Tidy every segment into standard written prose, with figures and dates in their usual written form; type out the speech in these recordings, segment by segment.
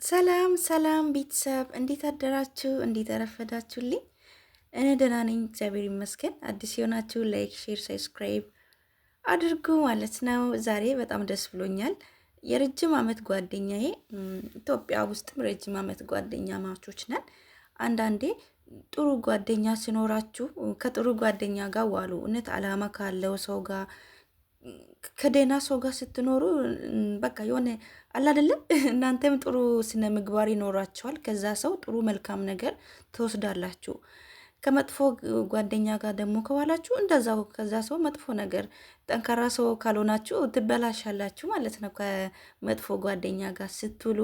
ሰላም ሰላም ቤተሰብ እንዴት አደራችሁ? እንዴት አረፈዳችሁልኝ? እኔ ደህና ነኝ፣ እግዚአብሔር ይመስገን። አዲስ የሆናችሁ ላይክ፣ ሼር፣ ሰብስክራይብ አድርጉ ማለት ነው። ዛሬ በጣም ደስ ብሎኛል። የረጅም ዓመት ጓደኛዬ ኢትዮጵያ ውስጥም ረጅም ዓመት ጓደኛ ማቾች ነን። አንዳንዴ ጥሩ ጓደኛ ሲኖራችሁ ከጥሩ ጓደኛ ጋር ዋሉ። እውነት አላማ ካለው ሰው ጋር ከደህና ሰው ጋር ስትኖሩ በቃ የሆነ አለ አይደለም እናንተም ጥሩ ስነ ምግባር ይኖራቸዋል። ከዛ ሰው ጥሩ መልካም ነገር ትወስዳላችሁ። ከመጥፎ ጓደኛ ጋር ደግሞ ከዋላችሁ እንደዛው ከዛ ሰው መጥፎ ነገር፣ ጠንካራ ሰው ካልሆናችሁ ትበላሻላችሁ ማለት ነው ከመጥፎ ጓደኛ ጋር ስትውሉ።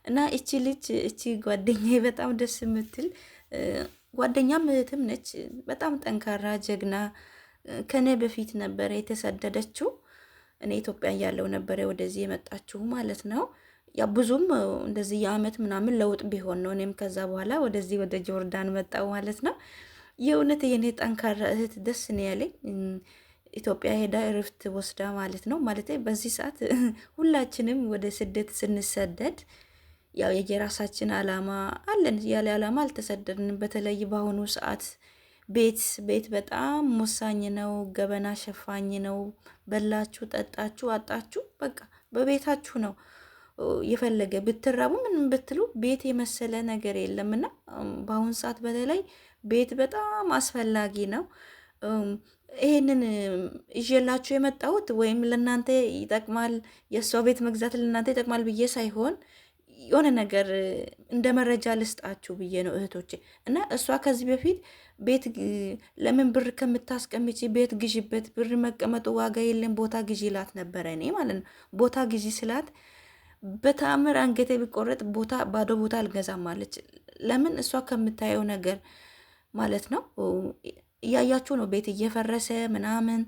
እና እቺ ልጅ እቺ ጓደኛዬ በጣም ደስ የምትል ጓደኛም እህትም ነች። በጣም ጠንካራ ጀግና ከኔ በፊት ነበረ የተሰደደችው። እኔ ኢትዮጵያ እያለሁ ነበረ ወደዚህ የመጣችሁ ማለት ነው። ያ ብዙም እንደዚህ የአመት ምናምን ለውጥ ቢሆን ነው። እኔም ከዛ በኋላ ወደዚህ ወደ ጆርዳን መጣው ማለት ነው። የእውነት የኔ ጠንካራ እህት ደስ ነው ያለኝ። ኢትዮጵያ ሄዳ እረፍት ወስዳ ማለት ነው። ማለት በዚህ ሰዓት ሁላችንም ወደ ስደት ስንሰደድ ያው የየራሳችን አላማ አለን። ያለ አላማ አልተሰደድንም። በተለይ በአሁኑ ሰዓት ቤት በጣም ወሳኝ ነው። ገበና ሸፋኝ ነው። በላችሁ፣ ጠጣችሁ፣ አጣችሁ በቃ በቤታችሁ ነው። የፈለገ ብትራቡ ምንም ብትሉ ቤት የመሰለ ነገር የለምና በአሁን ሰዓት በተለይ ቤት በጣም አስፈላጊ ነው። ይሄንን ይዤላችሁ የመጣሁት ወይም ለእናንተ ይጠቅማል የእሷ ቤት መግዛት ለእናንተ ይጠቅማል ብዬ ሳይሆን የሆነ ነገር እንደ መረጃ ልስጣችሁ ብዬ ነው እህቶቼ። እና እሷ ከዚህ በፊት ቤት ለምን ብር ከምታስቀምጪ ቤት ግዢበት፣ ብር መቀመጡ ዋጋ የለም ቦታ ግዢ ላት ነበረ እኔ ማለት ነው። ቦታ ግዢ ስላት በተአምር አንገቴ ቢቆረጥ ቦታ ባዶ ቦታ አልገዛም አለች። ለምን እሷ ከምታየው ነገር ማለት ነው። እያያችሁ ነው ቤት እየፈረሰ ምናምን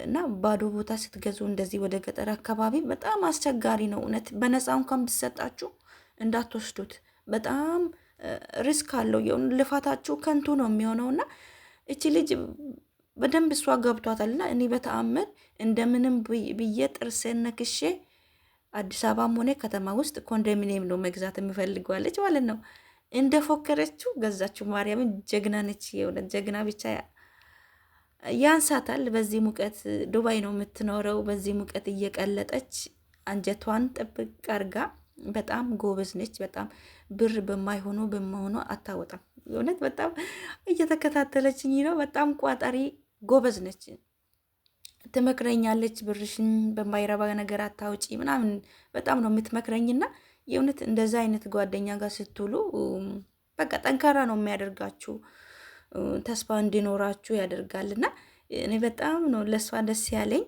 እና ባዶ ቦታ ስትገዙ እንደዚህ ወደ ገጠር አካባቢ በጣም አስቸጋሪ ነው። እውነት በነፃ እንኳን ብትሰጣችሁ እንዳትወስዱት። በጣም ሪስክ አለው። ልፋታችሁ ከንቱ ነው የሚሆነውና እቺ ልጅ በደንብ እሷ ገብቷታልና እኔ በተአምር እንደምንም ብዬ ጥርሴን ነክሼ አዲስ አበባም ሆነ ከተማ ውስጥ ኮንዶሚኒየም ነው መግዛት የምፈልገዋለች ማለት ነው። እንደፎከረችው ገዛችው። ማርያምን ጀግና ነች። የሆነ ጀግና ብቻ ያንሳታል። በዚህ ሙቀት ዱባይ ነው የምትኖረው። በዚህ ሙቀት እየቀለጠች አንጀቷን ጥብቅ አርጋ በጣም ጎበዝ ነች። በጣም ብር በማይሆኑ አታወጣም። የእውነት በጣም እየተከታተለችኝ ነው። በጣም ቋጣሪ ጎበዝ ነች። ትመክረኛለች። ብርሽን በማይረባ ነገር አታውጪ ምናምን በጣም ነው የምትመክረኝና የእውነት እንደዛ አይነት ጓደኛ ጋር ስትውሉ በቃ ጠንካራ ነው የሚያደርጋችሁ፣ ተስፋ እንዲኖራችሁ ያደርጋልና እኔ በጣም ነው ለእሷ ደስ ያለኝ።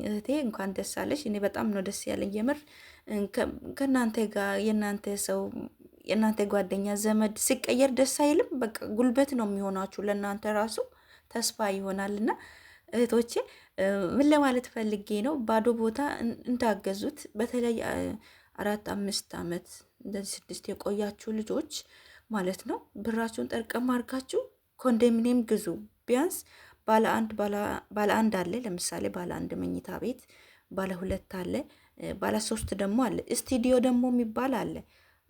እህቴ እንኳን ደስ አለሽ። እኔ በጣም ነው ደስ ያለኝ የምር። ከእናንተ ጋር የእናንተ ጓደኛ ዘመድ ሲቀየር ደስ አይልም? በቃ ጉልበት ነው የሚሆናችሁ ለእናንተ ራሱ ተስፋ ይሆናልና እህቶቼ ምን ለማለት ፈልጌ ነው፣ ባዶ ቦታ እንዳገዙት በተለይ 4-5 ዓመት እንደዚህ 6 የቆያችሁ ልጆች ማለት ነው። ብራችሁን ጠርቀም አድርጋችሁ ኮንዶሚኒየም ግዙ። ቢያንስ ባለ አንድ አለ። ለምሳሌ ባለ አንድ መኝታ ቤት፣ ባለ 2 አለ፣ ባለ 3 ደግሞ አለ። ስቱዲዮ ደግሞ የሚባል አለ።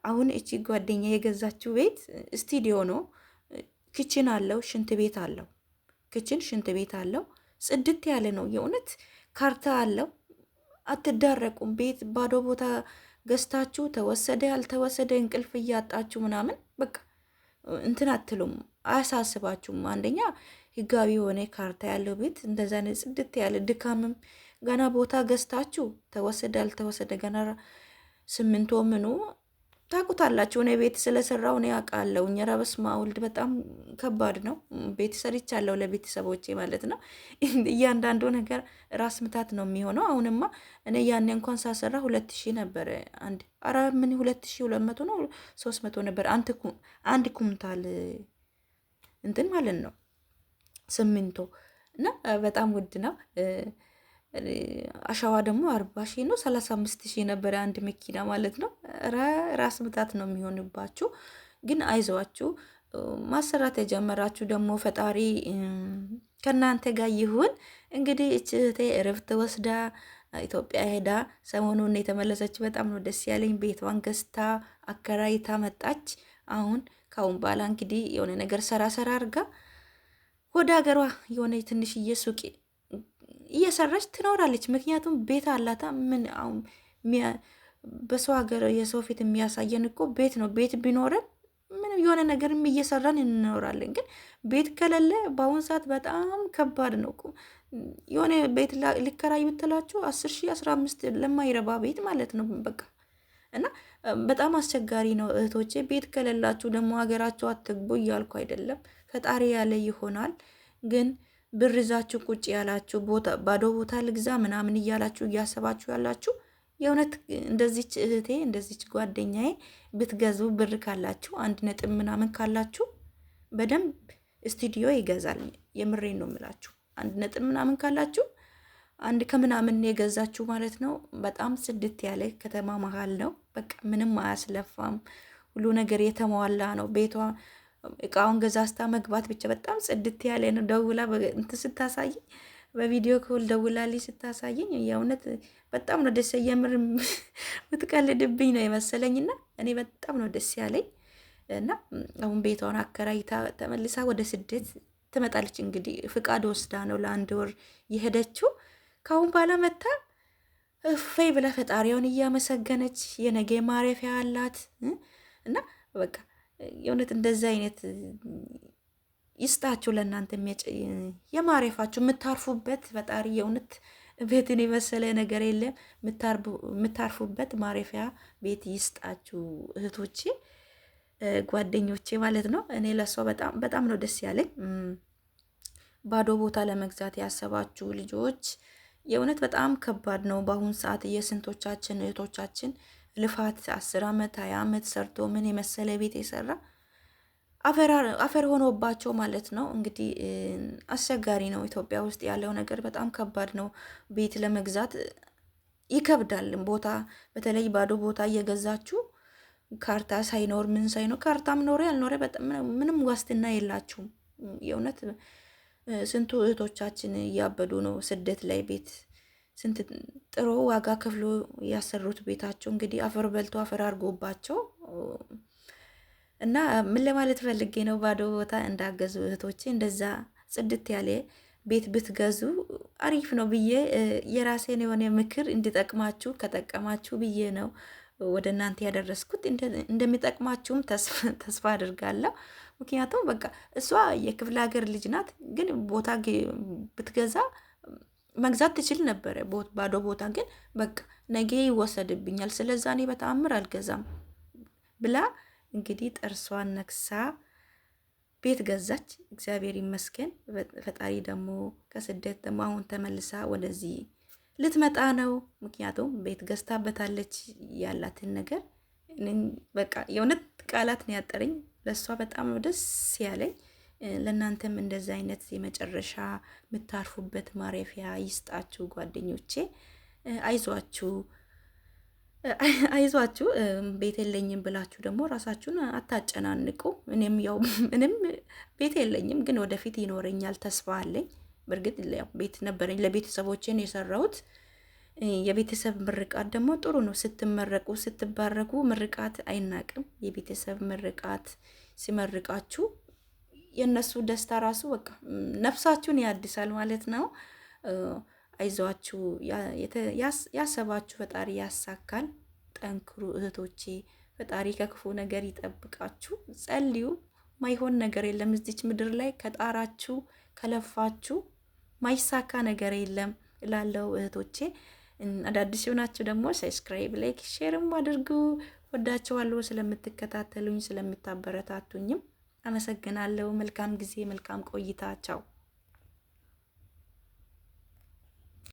አሁን እቺ ጓደኛ የገዛችው ቤት ስቱዲዮ ነው። ክችን አለው፣ ሽንት ቤት አለው። ክችን ሽንት ቤት አለው። ጽድት ያለ ነው። የእውነት ካርታ አለው። አትዳረቁም። ቤት ባዶ ቦታ ገዝታችሁ ተወሰደ አልተወሰደ እንቅልፍ እያጣችሁ ምናምን በቃ እንትን አትሉም፣ አያሳስባችሁም። አንደኛ ህጋዊ የሆነ ካርታ ያለው ቤት እንደዛ ጽድት ያለ ድካምም ገና ቦታ ገዝታችሁ ተወሰደ አልተወሰደ ገና ስምንቶ ምኑ ታውቁታላችሁ። እኔ ቤት ስለሰራው እኔ አውቃለሁ። እኛ በስመ አብ ወልድ በጣም ከባድ ነው። ቤት ሰርቻለሁ ለቤተሰቦቼ ማለት ነው። እያንዳንዱ ነገር ራስ ምታት ነው የሚሆነው። አሁንማ እኔ ያኔ እንኳን ሳሰራ 2000 ነበረ። ምን 2200 ነው 300 ነበር አንድ ኩምታል እንትን ማለት ነው ስሚንቶ እና በጣም ውድ ነው። አሸዋ ደግሞ 40,000 ነው 35,000 ነበረ አንድ መኪና ማለት ነው። ራስ ምታት ነው የሚሆንባችሁ። ግን አይዟችሁ፣ ማሰራት የጀመራችሁ ደግሞ ፈጣሪ ከእናንተ ጋር ይሁን። እንግዲህ እህቴ እረፍት ወስዳ ኢትዮጵያ ሄዳ ሰሞኑን የተመለሰች። በጣም ነው ደስ ያለኝ። ቤቷን ገዝታ አከራይታ መጣች። አሁን ካሁን በኋላ እንግዲህ የሆነ ነገር ሰራ አድርጋ ወደ ሀገሯ የሆነ ትንሽዬ ሱቅ እየሰራች ትኖራለች። ምክንያቱም ቤት አላታ። ምን አሁን በሰው ሀገር የሰው ፊት የሚያሳየን እኮ ቤት ነው። ቤት ቢኖረን ምንም የሆነ ነገርም እየሰራን እንኖራለን። ግን ቤት ከሌለ በአሁን ሰዓት በጣም ከባድ ነው እኮ። የሆነ ቤት ሊከራይ ብትላችሁ 10 ሺህ 15 ለማይረባ ቤት ማለት ነው በቃ። እና በጣም አስቸጋሪ ነው እህቶቼ። ቤት ከሌላችሁ ደግሞ ሀገራችሁ አትግቡ እያልኩ አይደለም። ፈጣሪ ያለ ይሆናል። ግን ብር ይዛችሁ ቁጭ ያላችሁ ባዶ ቦታ ልግዛ ምናምን እያላችሁ እያሰባችሁ ያላችሁ የእውነት እንደዚች እህቴ እንደዚች ጓደኛዬ ብትገዙ ብር ካላችሁ 1 ነጥብ ምናምን ካላችሁ በደንብ ስቱዲዮ ይገዛል። የምሬን ነው የምላችሁ። 1 ነጥብ ምናምን ካላችሁ አንድ ከምናምን የገዛችሁ ማለት ነው። በጣም ጽድት ያለ ከተማ መሀል ነው። በቃ ምንም አያስለፋም። ሁሉ ነገር የተሟላ ነው። ቤቷ እቃውን ገዛዝታ መግባት ብቻ በጣም ጽድት ያለ ነው። ደውላ እንትን ስታሳይኝ በቪዲዮ ኮል ደውላልኝ ስታሳየኝ የእውነት በጣም ነው ደስ የምር ምትቀልድብኝ ነው የመሰለኝና እኔ በጣም ነው ደስ ያለኝ። እና አሁን ቤቷን አከራይታ ተመልሳ ወደ ስደት ትመጣለች። እንግዲህ ፍቃድ ወስዳ ነው ለ1 ወር የሄደችው። ካሁን በኋላ መታ እፈይ ብላ ፈጣሪውን እያመሰገነች የነገ ማረፊያ አላት። እና በቃ የእውነት እንደዚህ አይነት ይስጣችሁ ለእናንተ የማረፋችሁ የምታርፉበት ፈጣሪ የእውነት ቤትን የመሰለ ነገር የለም። የምታርፉበት ማረፊያ ቤት ይስጣችሁ እህቶቼ፣ ጓደኞቼ ማለት ነው። እኔ ለሷ በጣም ነው ደስ ያለኝ። ባዶ ቦታ ለመግዛት ያሰባችሁ ልጆች የእውነት በጣም ከባድ ነው በአሁን ሰዓት። የስንቶቻችን እህቶቻችን ልፋት 10 ዓመት 20 ዓመት ሰርቶ ምን የመሰለ ቤት የሰራ አፈር ሆኖባቸው ማለት ነው። እንግዲህ አስቸጋሪ ነው። ኢትዮጵያ ውስጥ ያለው ነገር በጣም ከባድ ነው። ቤት ለመግዛት ይከብዳል። ቦታ በተለይ ባዶ ቦታ እየገዛችሁ ካርታ ሳይኖር ምን ሳይኖር ካርታም ኖረ ያልኖረ ምንም ዋስትና የላችሁም። የእውነት ስንቱ እህቶቻችን እያበዱ ነው ስደት ላይ ቤት ስንት ጥሮ ዋጋ ከፍሎ ያሰሩት ቤታቸው እንግዲህ አፈር በልቶ አፈር አድርጎባቸው እና ምን ለማለት ፈልጌ ነው፣ ባዶ ቦታ እንዳገዙ እህቶቼ እንደዛ ጽድት ያለ ቤት ብትገዙ አሪፍ ነው ብዬ የራሴን የሆነ ምክር እንዲጠቅማችሁ ከጠቀማችሁ ብዬ ነው ወደ እናንተ ያደረስኩት። እንደሚጠቅማችሁም ተስፋ አድርጋለሁ። ምክንያቱም በቃ እሷ የክፍለ ሀገር ልጅ ናት፣ ግን ቦታ ብትገዛ መግዛት ትችል ነበረ። ባዶ ቦታ ግን በቃ ነገ ይወሰድብኛል፣ ስለዛ እኔ በተአምር አልገዛም ብላ እንግዲህ ጥርሷን ነክሳ ቤት ገዛች። እግዚአብሔር ይመስገን። ፈጣሪ ደግሞ ከስደት ደግሞ አሁን ተመልሳ ወደዚህ ልትመጣ ነው። ምክንያቱም ቤት ገዝታበታለች። ያላትን ነገር በቃ የእውነት ቃላት ነው ያጠረኝ። ለእሷ በጣም ነው ደስ ያለኝ። ለእናንተም እንደዚህ አይነት የመጨረሻ የምታርፉበት ማረፊያ ይስጣችሁ ጓደኞቼ። አይዟችሁ። ቤት የለኝም ብላችሁ ደግሞ ራሳችሁን አታጨናንቁ። እኔም ያው ምንም ቤት የለኝም፣ ግን ወደፊት ይኖረኛል ተስፋ አለኝ። በእርግጥ ቤት ነበረኝ ለቤተሰቦቼን የሰራሁት። የቤተሰብ ምርቃት ደግሞ ጥሩ ነው። ስትመረቁ ስትባረኩ ምርቃት አይናቅም። የቤተሰብ ምርቃት ሲመርቃችሁ የእነሱ ደስታ ራሱ በቃ ነፍሳችሁን ያድሳል ማለት ነው። አይዟችሁ፣ ያሰባችሁ ፈጣሪ ያሳካል። ጠንክሩ እህቶቼ፣ ፈጣሪ ከክፉ ነገር ይጠብቃችሁ። ጸልዩ። ማይሆን ነገር የለም እዚች ምድር ላይ ከጣራችሁ ከለፋችሁ ማይሳካ ነገር የለም እላለሁ እህቶቼ። አዳዲስ የሆናችሁ ደግሞ ሰብስክራይብ፣ ላይክ፣ ሼርም አድርጉ። ወዳችኋለሁ ስለምትከታተሉኝ ስለምታበረታቱኝም አመሰግናለሁ። መልካም ጊዜ፣ መልካም ቆይታ። ቻው።